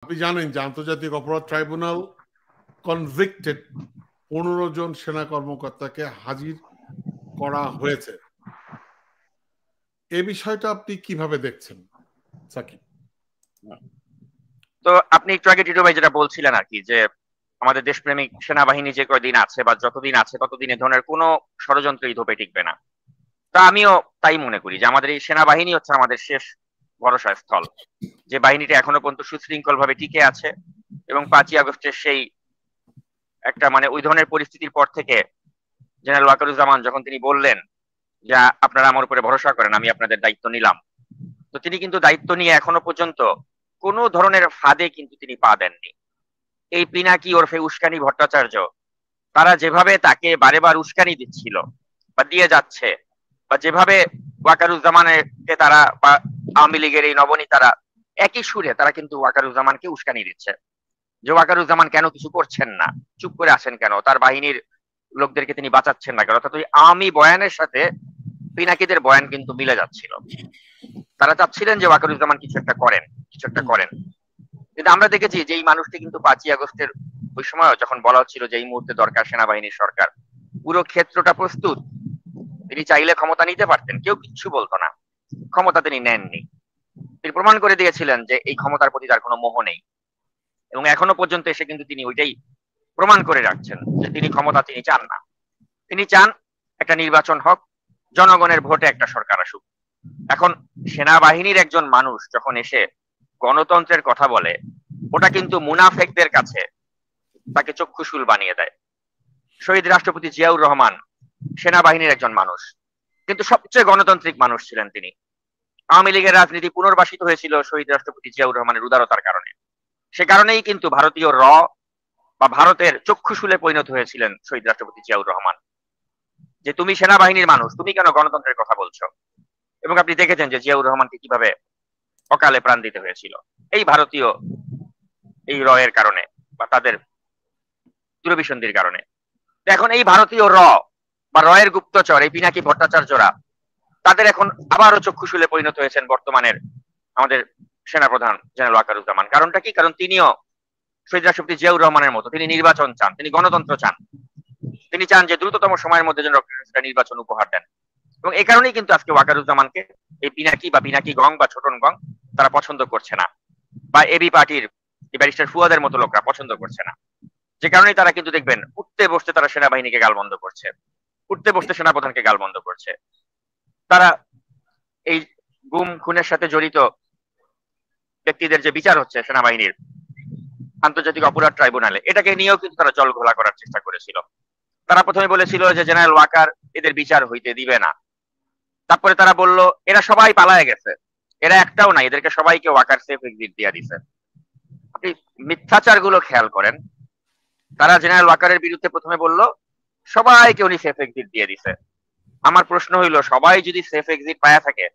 আপনি জানেন যে আন্তর্জাতিক অপরাধ ট্রাইব্যুনাল কনভিক্টেড 15 জন সেনা কর্মকর্তাকে হাজির করা হয়েছে। এই বিষয়টা আপনি কিভাবে দেখছেন সাকিব? তো আপনি একটু আগে টিটু ভাই যেটা বলছিলেন আর কি, যে আমাদের দেশপ্রেমিক সেনাবাহিনী যে কয়দিন আছে বা যতদিন আছে ততদিন এ ধরনের কোনো ষড়যন্ত্রই ধোপে টিকবে না। তা আমিও তাই মনে করি যে আমাদের এই সেনাবাহিনী হচ্ছে আমাদের শেষ ভরসা স্থল, যে বাহিনীটা এখনো পর্যন্ত সুশৃঙ্খল ভাবে টিকে আছে। এবং 5ই আগস্টের সেই একটা মানে ওই ধরনের পরিস্থিতির পর থেকে জেনারেল ওয়াকারুজ্জামান যখন তিনি বললেন যে আপনারা আমার উপরে ভরসা করেন, আমি আপনাদের দায়িত্ব নিলাম, তো তিনি কিন্তু দায়িত্ব নিয়ে এখনো পর্যন্ত কোনো ধরনের ফাঁদে কিন্তু তিনি পা দেননি। এই পিনাকি ওরফে উস্কানি ভট্টাচার্য, তারা যেভাবে তাকে বারে বার উস্কানি দিচ্ছিল বা দিয়ে যাচ্ছে, বা যেভাবে ওয়াকারুজ্জামানকে তারা বা আওয়ামী লীগের এই নবনীতারা একই সুরে তারা কিন্তু ওয়াকারুজ্জামানকে উস্কানি দিচ্ছে যে ওয়াকারুজ্জামান কেন কিছু করছেন না, চুপ করে আছেন কেন, তার বাহিনীর লোকদেরকে তিনি বাঁচাচ্ছেন না কেন। অর্থাৎ ওই আওয়ামী বয়ানের সাথে পিনাকিদের বয়ান কিন্তু মিলে যাচ্ছিল। তারা চাচ্ছিলেন যে ওয়াকারুজ্জামান কিছু একটা করেন, কিছু একটা করেন। কিন্তু আমরা দেখেছি যে এই মানুষটি কিন্তু 5ই আগস্টের ওই সময় যখন বলা হচ্ছিল যে এই মুহূর্তে দরকার সেনাবাহিনীর সরকার, পুরো ক্ষেত্রটা প্রস্তুত, তিনি চাইলে ক্ষমতা নিতে পারতেন, কেউ কিচ্ছু বলতো না। ক্ষমতা তিনি নেননি। তিনি প্রমাণ করে দিয়েছিলেন যে এই ক্ষমতার প্রতি তার কোনো মোহ নেই। এবং এখনো পর্যন্ত এসে কিন্তু তিনি ওইটাই প্রমাণ করে রাখছেন যে তিনি ক্ষমতা তিনি চান না। তিনি চান একটা নির্বাচন হোক, জনগণের ভোটে একটা সরকার আসুক। এখন সেনাবাহিনীর একজন মানুষ যখন এসে গণতন্ত্রের কথা বলে, ওটা কিন্তু মুনাফেকদের কাছে তাকে চক্ষুশূল বানিয়ে দেয়। শহীদ রাষ্ট্রপতি জিয়াউর রহমান সেনাবাহিনীর একজন মানুষ, কিন্তু সবচেয়ে গণতান্ত্রিক মানুষ ছিলেন তিনি। আওয়ামী লীগের রাজনীতি পুনর্বাসিত হয়েছিল শহীদ রাষ্ট্রপতি জিয়াউর রহমানের উদারতার কারণে। সে কারণেই কিন্তু ভারতীয় বা ভারতের চক্ষুশূলে পরিণত হয়েছিলেন শহীদ রাষ্ট্রপতি জিয়াউর রহমান, যে তুমি সেনাবাহিনীর মানুষ, তুমি কেন গণতন্ত্রের কথা বলছো। এবং আপনি দেখেছেন যে জিয়াউর রহমানকে কিভাবে অকালে প্রাণ দিতে হয়েছিল এই ভারতীয় এই এর কারণে বা তাদের দূরভিসন্ধির কারণে। এখন এই ভারতীয় বা এর গুপ্তচর এই পিনাকি ভট্টাচার্যরা তাদের এখন আবারও চক্ষুশূলে পরিণত হয়েছেন বর্তমানের আমাদের সেনাপ্রধান জেনারেল ওয়াকারুজ্জামান। কারণটা কি? কারণ তিনিও শহীদ রাষ্ট্রপতি জিয়াউর রহমানের মতো তিনি নির্বাচন চান, তিনি গণতন্ত্র চান, তিনি চান যে দ্রুততম সময়ের মধ্যে যেন নির্বাচন উপহার দেন। এবং এই কারণেই কিন্তু আজকে ওয়াকারুজ্জামানকে এই পিনাকি বা পিনাকি গং বা ছোটন গং তারা পছন্দ করছে না, বা এবি পার্টির ব্যারিস্টার ফুয়াদের মতো লোকরা পছন্দ করছে না। যে কারণে তারা কিন্তু দেখবেন উঠতে বসতে তারা সেনাবাহিনীকে গালমন্দ করছে, উঠতে বসতে সেনাপ্রধানকে গালমন্দ করছে। তারা এই গুম খুনের সাথে জড়িত ব্যক্তিদের যে বিচার হচ্ছে সেনাবাহিনীর আন্তর্জাতিক অপরাধ ট্রাইব্যুনালে, এটাকে নিয়েও কিন্তু তারা জল ঘোলা করার চেষ্টা করেছিল। তারা প্রথমে বলেছিল যে জেনারেল ওয়াকার এদের বিচার হইতে দিবে না। তারপরে তারা বলল এরা সবাই পালায় গেছে, এরা একটাও নাই, এদেরকে সবাইকে ওয়াকার সেফ এক্সিট দিয়ে দিছে। আপনি মিথ্যাচার গুলো খেয়াল করেন। তারা জেনারেল ওয়াকারের বিরুদ্ধে প্রথমে বলল সবাইকে উনি সেফ এক্সিট দিয়ে দিছে। আমার প্রশ্ন হইল, সবাই যদি সেফ এক্সিট পায়া থাকে,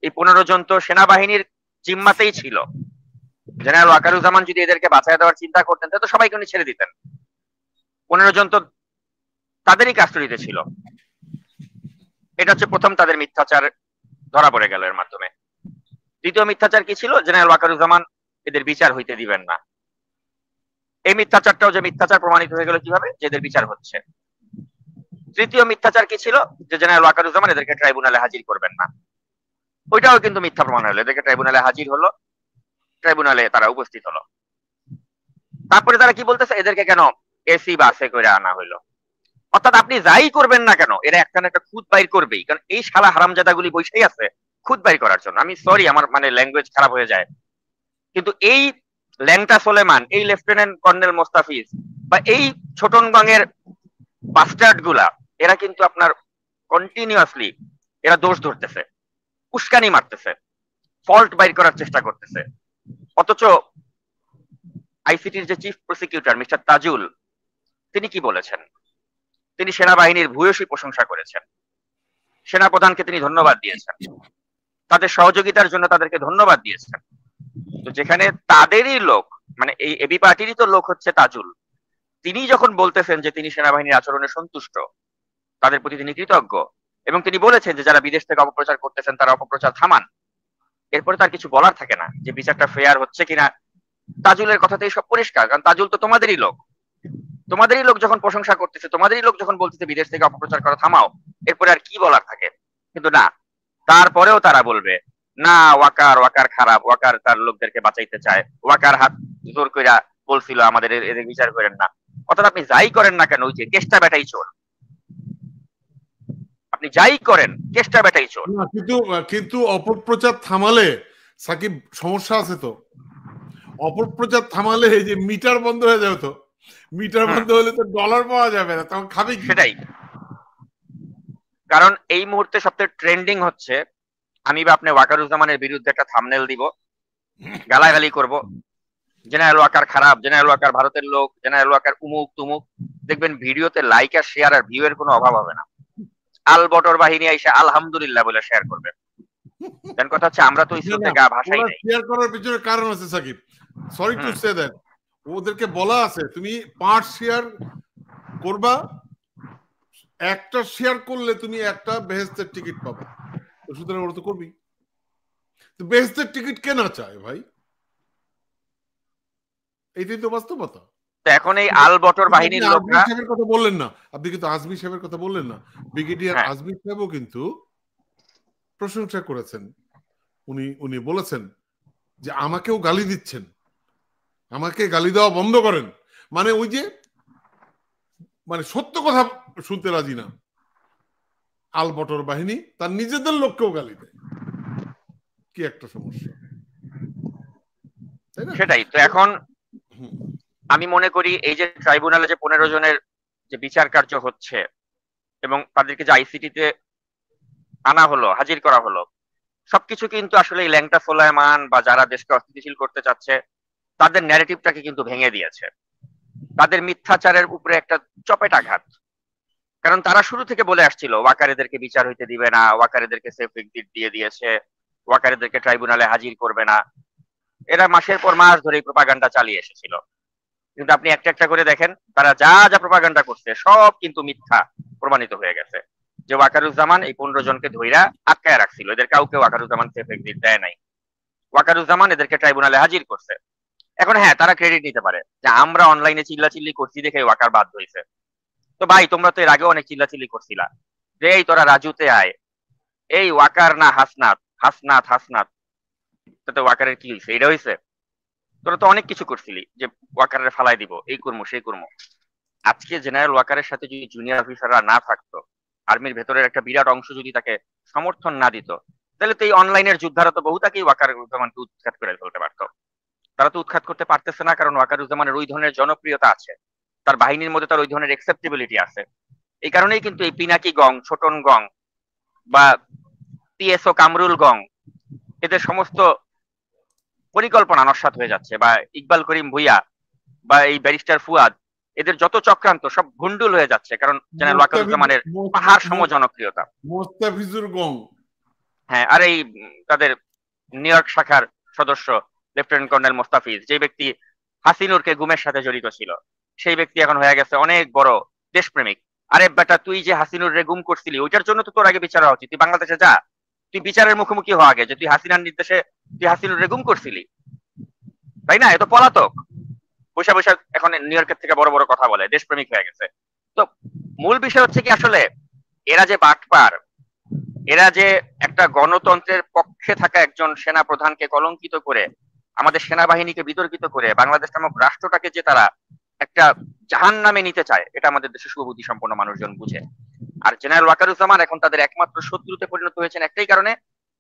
এই 15 জন তো সেনাবাহিনীর জিম্মাতেই ছিল। জেনারেল ওয়াকারুজ্জামান যদি এদেরকে বাঁচায় দেওয়ার চিন্তা করতেন তাহলে তো সবাইকে উনি ছেড়ে দিতেন। 15 জন তো তাদেরই কাস্টডিতে ছিল। এটা হচ্ছে প্রথম তাদের মিথ্যাচার ধরা পড়ে গেল এর মাধ্যমে। দ্বিতীয় মিথ্যাচার কি ছিল? জেনারেল ওয়াকারুজ্জামান এদের বিচার হইতে দিবেন না। এই মিথ্যাচারটাও যে মিথ্যাচার প্রমাণিত হয়ে গেল কিভাবে? যে এদের বিচার হচ্ছে। তৃতীয় মিথ্যাচার কি ছিল? যে জেনারেল ওয়াকারুজ্জামান এদেরকে ট্রাইব্যুনালে হাজির করবেন না। ওইটাও কিন্তু মিথ্যা প্রমাণ হলো। এদেরকে ট্রাইব্যুনালে হাজির হলো, ট্রাইব্যুনালে তারা উপস্থিত হলো। তারপরে তারা কি বলতেছে, এদেরকে কেন এসি বাসে করে আনা হইলো। অর্থাৎ আপনি যাই করবেন না কেন, এরা একটা না একটা খুদ বাইর করবেই, কারণ এই শালা হারামজাদাগুলি বসেই আছে খুদ বাইর করার জন্য। আমি সরি, আমার মানে ল্যাঙ্গুয়েজ খারাপ হয়ে যায়, কিন্তু এই ল্যাংটা সোলেমান, এই লেফটেন্যান্ট কর্নেল মোস্তাফিজ বা এই ছোটনগঙের বাস্টার্ড গুলা, এরা কিন্তু আপনার কন্টিনিউয়াসলি এরা দোষ ধরতেছে, উস্কানি মারতেছে, ফল্ট বাইর করার চেষ্টা করতেছে। অথচ আইসিটির যে চিফ প্রসিকিউটর মিস্টার তাজুল, তিনি কি বলেছেন? তিনি সেনাবাহিনীর ভূয়সী প্রশংসা করেছেন, সেনাপ্রধানকে তিনি ধন্যবাদ দিয়েছেন, তাদের সহযোগিতার জন্য তাদেরকে ধন্যবাদ দিয়েছেন। তো যেখানে তাদেরই লোক, মানে এই এবি পার্টিরই তো লোক হচ্ছে তাজুল, তিনি যখন বলতেছেন যে তিনি সেনাবাহিনীর আচরণে সন্তুষ্ট, তাদের প্রতি তিনি কৃতজ্ঞ, এবং তিনি বলেছেন যে যারা বিদেশ থেকে অপপ্রচার করতেছেন তারা অপপ্রচার থামান, এরপরে তার কিছু বলার থাকে না যে বিচারটা ফেয়ার হচ্ছে কিনা তাজুলের কথাতেই সব পরিষ্কার, কারণ তাজুল তো তোমাদেরই লোক। তোমাদেরই লোক যখন প্রশংসা করতেছে, তোমাদেরই লোক যখন বলতেছে বিদেশ থেকে অপপ্রচার করা থামাও, এরপরে আর কি বলার থাকে? কিন্তু না, তারপরেও তারা বলবে না ওয়াকার ওয়াকার খারাপ, ওয়াকার তার লোকদেরকে বাঁচাইতে চায়, ওয়াকার হাত জোর কইরা বলছিল আমাদের এদের বিচার করেন না। অর্থাৎ আপনি যাই করেন না কেন, ওই যে কেষ্টা বেটাই চোর, আপনি যাই করেন কেষ্টা বেটাই চোর। কিন্তু কিন্তু অপপ্রচার থামালে সাকিব সমস্যা আছে তো, অপপ্রচার থামালে এই যে মিটার বন্ধ হয়ে যাবে, তো মিটার বন্ধ হলে তো ডলার পাওয়া যাবে না, তখন খাবে কি? সেটাই, কারণ এই মুহূর্তে সবচেয়ে ট্রেন্ডিং হচ্ছে আমি বা আপনি ওয়াকারুজ্জামানের বিরুদ্ধে একটা থাম্বনেল দিব, গালাগালি করব, জেনারেল ওয়াকার খারাপ, জেনারেল ওয়াকার ভারতের লোক, জেনারেল ওয়াকার উমুক তুমুক। দেখবেন ভিডিওতে লাইক আর শেয়ার আর ভিউ এর কোনো অভাব হবে না। আল বটর বাহিনী আইসা আলহামদুলিল্লাহ বলে শেয়ার করবে। দেন কথা হচ্ছে আমরা তো ইস্যুতে গা ভাষাই নাই। শেয়ার করার পিছনে কারণ আছে Sakib, sorry to say that, ওদেরকে বলা আছে তুমি 5 শেয়ার করবা, একটা শেয়ার করলে তুমি একটা বেহেশতের টিকিট পাবে, তো সুতরাং ওরা তো করবি। তো বেহেশতের টিকিট কে না চায় ভাই? এইটাই তো বাস্তবতা। তো এখন এই আল বটর বাহিনীর লোকরা, সাহেবের কথা বললেন না আপনি, কিন্তু আজমি সাহেবের কথা বললেন না। ব্রিগেডিয়ার আজমি সাহেবও কিন্তু প্রশংসা করেছেন, উনি উনি বলেছেন যে আমাকেও গালি দিচ্ছেন, আমাকে গালি দেওয়া বন্ধ করেন। মানে ওই যে মানে সত্য কথা শুনতে রাজি না আল বটর বাহিনী, তার নিজেদের লোককেও গালি দেয়, কি একটা সমস্যা, তাই না? সেটাই তো। এখন আমি মনে করি এই যে ট্রাইব্যুনালে যে 15 জনের যে বিচার কার্য হচ্ছে এবং তাদেরকে যে আইসিটিতে আনা হলো, হাজির করা হলো, সবকিছু কিন্তু আসলে এই ল্যাংটা সোলাইমান বা যারা দেশকে অস্থিতিশীল করতে চাচ্ছে তাদের ন্যারেটিভটাকে কিন্তু ভেঙে দিয়েছে, তাদের মিথ্যাচারের উপরে একটা চপেটাঘাত। কারণ তারা শুরু থেকে বলে আসছিল ওয়াকারেদেরকে বিচার হইতে দিবে না, ওয়াকারেদেরকে সেফ এক্সিট দিয়ে দিয়েছে, ওয়াকারেদেরকে ট্রাইব্যুনালে হাজির করবে না। এরা মাসের পর মাস ধরে এই প্রপাগান্ডা চালিয়ে এসেছিল। কিন্তু আপনি একটা একটা করে দেখেন তারা যা যা প্রপাগান্ডা করছে সব কিন্তু মিথ্যা প্রমাণিত হয়ে গেছে। যে ওয়াকারুজ্জামান এই 15 জনকে ধইরা আটকায় রাখছিল, এদের কাউকে ওয়াকারুজ্জামান সেফ এক্সিট দেয় নাই, ওয়াকারুজ্জামান এদেরকে ট্রাইব্যুনালে হাজির করছে। এখন হ্যাঁ, তারা ক্রেডিট নিতে পারে যে আমরা অনলাইনে চিল্লাচিল্লি করছি দেখে ওয়াকার বাদ হয়েছে। তো ভাই তোমরা তো এর আগে অনেক চিল্লাচিল্লি করছিলা যে এই তোরা রাজুতে আয়, এই ওয়াকার না হাসনাত, হাসনাত হাসনাত, তো ওয়াকারের কি হয়েছে? এটা হয়েছে? তোরা তো অনেক কিছু করছিলি যে ওয়াকারের ফালাই দিব, এই করবো সেই করবো। আজকে জেনারেল ওয়াকারের সাথে যদি জুনিয়র অফিসাররা না থাকতো, আর্মির ভেতরের একটা বিরাট অংশ যদি তাকে সমর্থন না দিত, তাহলে তো এই অনলাইনের যোদ্ধারা তো বহুতাকেই ওয়াকারুজ্জামানকে উৎখাত করে ফেলতে পারতো। তারা তো উৎখাত করতে পারতেছে না, কারণ ওয়াকারুজ্জামানের ওই ধরনের জনপ্রিয়তা আছে, তার বাহিনীর মধ্যে তার ওই ধরনের একসেপ্টেবিলিটি আছে। এই কারণেই কিন্তু এই পিনাকি গং, ছোটন গং বা পিএসও কামরুল গং, এদের সমস্ত পরিকল্পনা নস্যাৎ হয়ে যাচ্ছে, বা ইকবাল করিম ভুইয়া বা এই ব্যারিস্টার ফুয়াদ, এদের যত চক্রান্ত সব ভুন্ডুল হয়ে যাচ্ছে, কারণ জেনারেল ওয়াকারুজ্জামানের পাহাড় সম জনপ্রিয়তা। মোস্তাফিজুর গং, হ্যাঁ, আর এই তাদের নিউ ইয়র্ক শাখার সদস্য লেফটেন্যান্ট কর্নেল মোস্তাফিজ, যে ব্যক্তি হাসিনুরকে গুমের সাথে জড়িত ছিল, সেই ব্যক্তি এখন হয়ে গেছে অনেক বড় দেশপ্রেমিক। আরে বেটা, তুই যে হাসিনুর রে গুম করছিলি ওইটার জন্য তো তোর আগে বিচার হওয়া উচিত। তুই বাংলাদেশে যা, তুই বিচারের মুখোমুখি হওয়া আগে যে তুই হাসিনার নির্দেশে তুই হাসিনুর রে গুম করছিলি, তাই না? এ তো পলাতক, বৈশা বৈশা এখন নিউ ইয়র্কের থেকে বড় বড় কথা বলে, দেশপ্রেমিক হয়ে গেছে। তো মূল বিষয় হচ্ছে কি, আসলে এরা যে বাটপার, এরা যে একটা গণতন্ত্রের পক্ষে থাকা একজন সেনা প্রধানকে কলঙ্কিত করে, আমাদের সেনাবাহিনীকে বিতর্কিত করে বাংলাদেশ নামক রাষ্ট্রটাকে যে তারা একটা জাহান্নামে নিতে চায়, এটা আমাদের দেশে সুবুদ্ধি সম্পন্ন মানুষজন বুঝে। আর জেনারেল ওয়াকারুজ্জামান এখন তাদের একমাত্র শত্রুতে পরিণত হয়েছেন একটাই কারণে,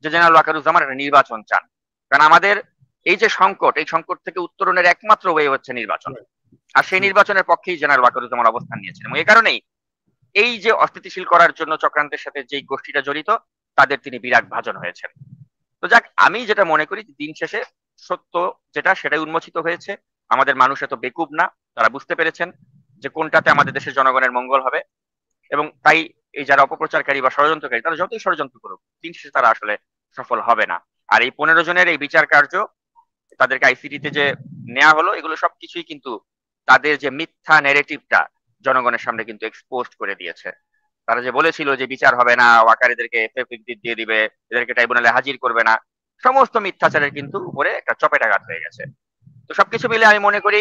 যে জেনারেল ওয়াকারুজ্জামান একটা নির্বাচন চান। কারণ আমাদের এই যে সংকট, এই সংকট থেকে উত্তরণের একমাত্র ওয়ে হচ্ছে নির্বাচন, আর সেই নির্বাচনের পক্ষেই জেনারেল ওয়াকারুজ্জামান অবস্থান নিয়েছেন। এবং এই কারণেই এই যে অস্থিতিশীল করার জন্য চক্রান্তের সাথে যেই গোষ্ঠীটা জড়িত, তাদের তিনি বিরাট ভাজন হয়েছেন। তো যাক, আমি যেটা মনে করি দিন শেষে সত্য যেটা সেটাই উন্মোচিত হয়েছে। আমাদের মানুষ এত বেকুব না, তারা বুঝতে পেরেছেন যে কোনটাতে আমাদের দেশের জনগণের মঙ্গল হবে। এবং তাই এই যারা অপপ্রচারকারী বা ষড়যন্ত্রকারী, তারা যতই ষড়যন্ত্র করুক, দিন শেষে তারা আসলে সফল হবে না। আর এই 15 জনের এই বিচার কার্য, তাদেরকে আইসিটিতে যে নেওয়া হলো, এগুলো সবকিছুই কিন্তু তাদের যে মিথ্যা ন্যারেটিভটা জনগণের সামনে কিন্তু এক্সপোজ করে দিয়েছে। তারা যে বলেছিল যে বিচার হবে না, ওয়াকারীদেরকে দিয়ে দিবে, এদেরকে ট্রাইব্যুনালে হাজির করবে না, সমস্ত মিথ্যাচারের কিন্তু উপরে একটা চপেটাঘাত হয়ে গেছে। তো সবকিছু মিলে আমি মনে করি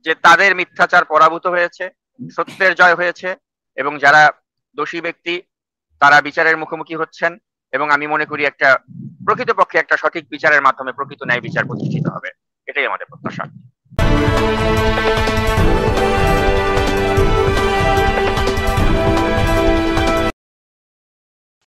যে তাদের মিথ্যাচার পরাভূত হয়েছে, সত্যের জয় হয়েছে, এবং যারা দোষী ব্যক্তি তারা বিচারের মুখোমুখি হচ্ছেন, এবং আমি মনে করি একটা প্রকৃতপক্ষে একটা সঠিক বিচারের মাধ্যমে প্রকৃত ন্যায় বিচার প্রতিষ্ঠিত হবে। এটাই আমাদের প্রত্যাশা।